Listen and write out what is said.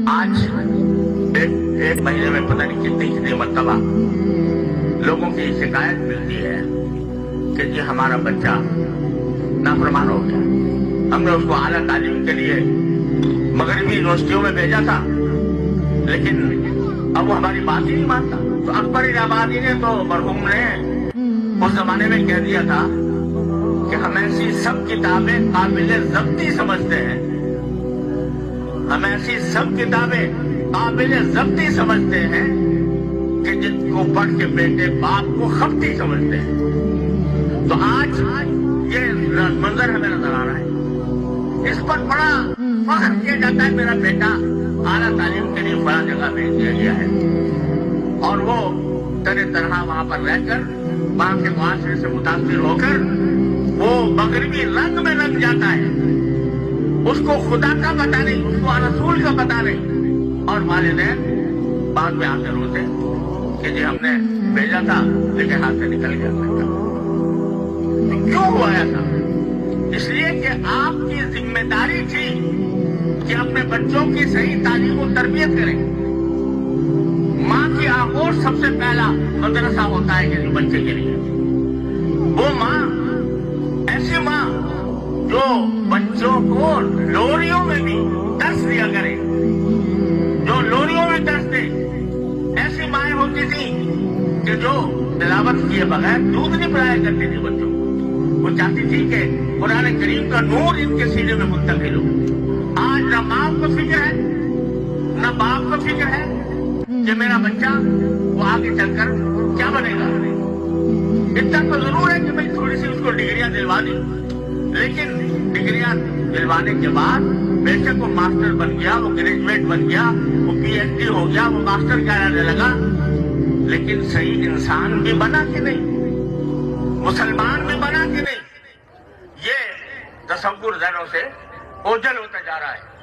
آج ایک مہینے میں پتہ نہیں کتنی مرتبہ لوگوں کی شکایت ملتی ہے کہ جی ہمارا بچہ نافرمان ہو گیا. ہم نے اس کو اعلیٰ تعلیم کے لیے مغربی یونیورسٹیوں میں بھیجا تھا, لیکن اب وہ ہماری بات ہی نہیں مانتا. تو اکبر الہٰبادی نے تو مرحوم نے اس زمانے میں کہہ دیا تھا کہ ہم ایسی سب کتابیں قابل ضبطی سمجھتے ہیں, ہم ایسی سب کتابیں قابل ضبطی سمجھتے ہیں کہ جن کو پڑھ کے بیٹے باپ کو خبطی سمجھتے ہیں. تو آج یہ منظر ہمیں نظر آ رہا ہے. اس پر بڑا فخر کیا جاتا ہے میرا بیٹا اعلیٰ تعلیم کے لیے بڑا جگہ بھیج دیا گیا ہے, اور وہ طرح طرح وہاں پر رہ کر وہاں کے معاشرے سے متاثر ہو کر وہ مغربی رنگ میں رنگ جاتا ہے. اس کو خدا کا پتہ نہیں, اس کو رسول کا پتہ نہیں, اور والدین بعد میں آتے روتے کہ جی ہم نے بھیجا تھا لیکن ہاتھ سے نکل گیا. کیوں ہوا ایسا؟ اس لیے کہ آپ کی ذمہ داری تھی کہ اپنے بچوں کی صحیح تعلیم و تربیت کریں. ماں کی آغوش سب سے پہلا مدرسہ ہوتا ہے کسی بچے کے لیے. وہ ماں, ایسی ماں جو بچوں کو لوریوں میں بھی درس دیا کرے, جو لوریوں میں درس دے. ایسی مائیں ہوتی تھیں کہ جو تلاوت کیے بغیر دودھ نہیں پلایا کرتی تھی بچوں کو. وہ چاہتی تھی کہ قرآن کریم کا نور ان کے سینے میں منتقل ہو. آج نہ ماں کو فکر ہے نہ باپ کو فکر ہے کہ میرا بچہ وہ آگے چل کر کیا بنے گا. اتنا تو ضرور ہے کہ میں تھوڑی سی اس کو ڈگریاں دلوا دی, لیکن ڈگریاں دلوانے کے بعد بے شک وہ ماسٹر بن گیا, وہ گریجویٹ بن گیا, وہ پی ایچ ڈی ہو گیا, وہ ماسٹر کہلانے لگا, لیکن صحیح انسان بھی بنا کہ نہیں, مسلمان بھی بنا کہ نہیں. یہ تصور ذہنوں سے اوجھل ہوتا جا رہا ہے.